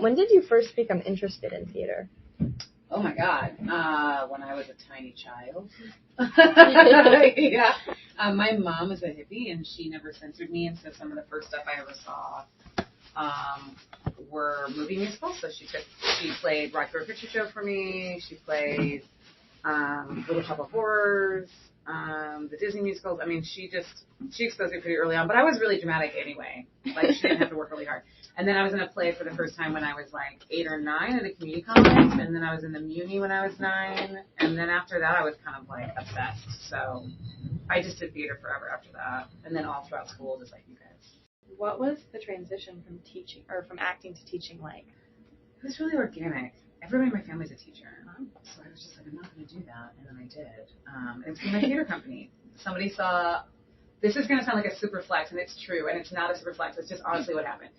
When did you first become interested in theater? Oh my God, when I was a tiny child. Yeah. My mom was a hippie and she never censored me, and so some of the first stuff I ever saw were movie musicals. So she played Rocky Horror Picture Show for me. She played Little Shop of Horrors, the Disney musicals. I mean, she exposed me pretty early on, but I was really dramatic anyway. Like, she didn't have to work really hard. And then I was in a play for the first time when I was like 8 or 9 at a community college, and then I was in the Muni when I was 9, and then after that I was kind of like obsessed. So I just did theater forever after that, and then all throughout school, just like you guys. What was the transition from teaching or from acting to teaching like? It was really organic. Everybody in my family's a teacher, so I was just like, I'm not going to do that, and then I did. It was my theater company. Somebody saw. This is going to sound like a super flex, and it's true, and it's not a super flex. It's just honestly what happened.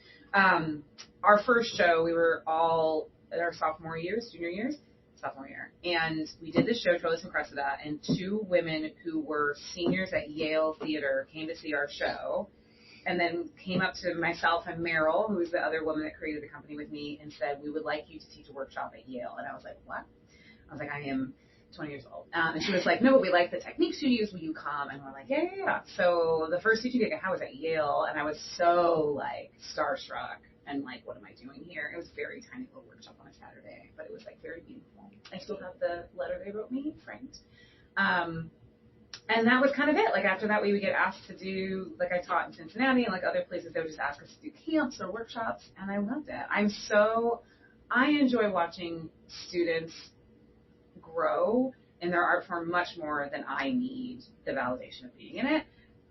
Our first show, we were all at our sophomore year, and we did this show, Troilus and Cressida, and 2 women who were seniors at Yale Theater came to see our show, and then came up to myself and Meryl, who was the other woman that created the company with me, and said, we would like you to teach a workshop at Yale. And I was like, what? I was like, I am 20 years old. And she was like, no, but we like the techniques you use. Will you come? And we're like, yeah. So the first teaching gig I had was at Yale, and I was so, like, starstruck and, like, what am I doing here? It was a very tiny little workshop on a Saturday, but it was, like, very beautiful. I still have the letter they wrote me framed. And that was kind of it. Like, after that, we would get asked to do, like, I taught in Cincinnati and, like, other places. They would just ask us to do camps or workshops, and I loved it. I enjoy watching students grow in their art form much more than I need the validation of being in it.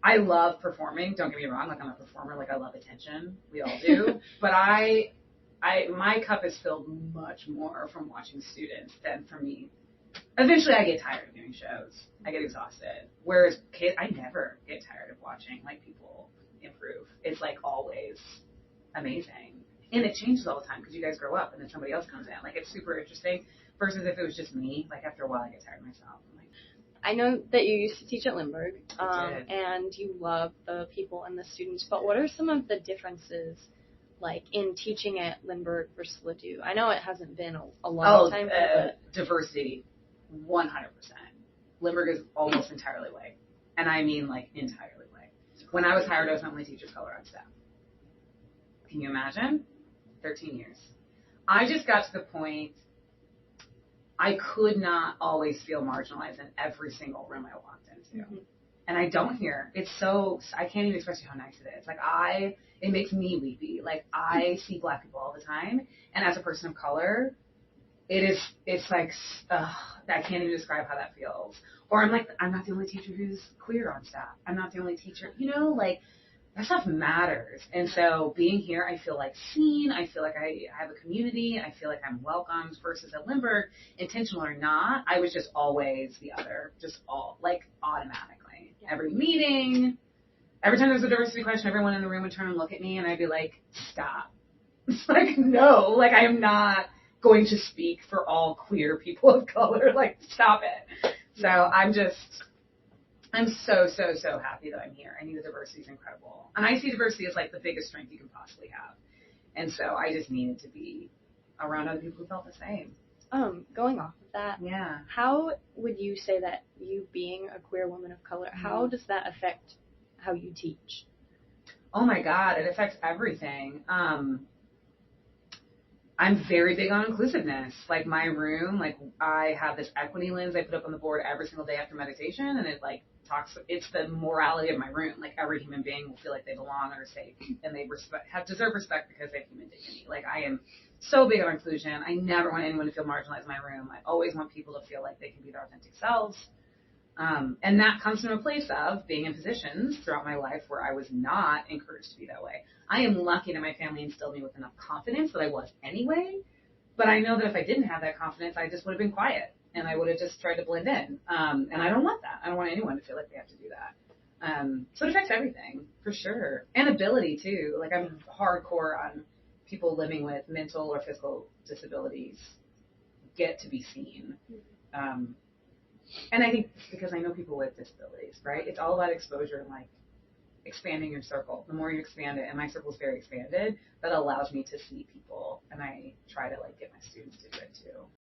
I love performing. Don't get me wrong. Like, I'm a performer. Like, I love attention. We all do. But my cup is filled much more from watching students than from me. Eventually, I get tired of doing shows. I get exhausted. Whereas kids, I never get tired of watching, like, people improve. It's, like, always amazing. And it changes all the time because you guys grow up and then somebody else comes in. Like, it's super interesting versus if it was just me. Like, after a while, I get tired of myself. I'm like, I know that you used to teach at Lindbergh, and you love the people and the students, but what are some of the differences, like, in teaching at Lindbergh versus Ladue? I know it hasn't been a long time. Diversity, 100%. Lindbergh is almost entirely white, and I mean, like, entirely white. When I was hired, I was the only teacher of color on staff. Can you imagine? 13 years. I just got to the point I could not always feel marginalized in every single room I walked into. Mm-hmm. And I don't here. It's so, I can't even express to you how nice it is. Like, it makes me weepy. Like, I see Black people all the time, and as a person of color, it's like, I can't even describe how that feels. Or I'm like, I'm not the only teacher who's queer on staff. I'm not the only teacher, like, that stuff matters. And so being here, I feel like seen. I feel like I have a community. I feel like I'm welcomed versus at Lindbergh, intentional or not, I was just always the other, automatically. Every meeting, every time there was a diversity question, everyone in the room would turn and look at me, and I'd be like, stop. It's like, no, like, I am not going to speak for all queer people of color. Like, stop it. So I'm so, so, so happy that I'm here. I think the diversity is incredible. And I see diversity as, like, the biggest strength you can possibly have. And so I just needed to be around other people who felt the same. Going off of that, yeah. How would you say that you being a queer woman of color, how does that affect how you teach? Oh my God, it affects everything. I'm very big on inclusiveness. Like, my room, like, I have this equity lens I put up on the board every single day after meditation, and it, like, it's the morality of my room. Like, every human being will feel like they belong and are safe, and they deserve respect because they have human dignity. Like, I am so big on inclusion. I never want anyone to feel marginalized in my room. I always want people to feel like they can be their authentic selves. And that comes from a place of being in positions throughout my life where I was not encouraged to be that way. I am lucky that my family instilled me with enough confidence that I was anyway, but I know that if I didn't have that confidence, I just would have been quiet, and I would have just tried to blend in. And I don't want that. I don't want anyone to feel like they have to do that. So it affects everything, for sure. And ability, too. Like, I'm hardcore on people living with mental or physical disabilities get to be seen. And I think because I know people with disabilities, right? It's all about exposure and, like, expanding your circle. The more you expand it, and my circle is very expanded, that allows me to see people. And I try to like get my students to do it too.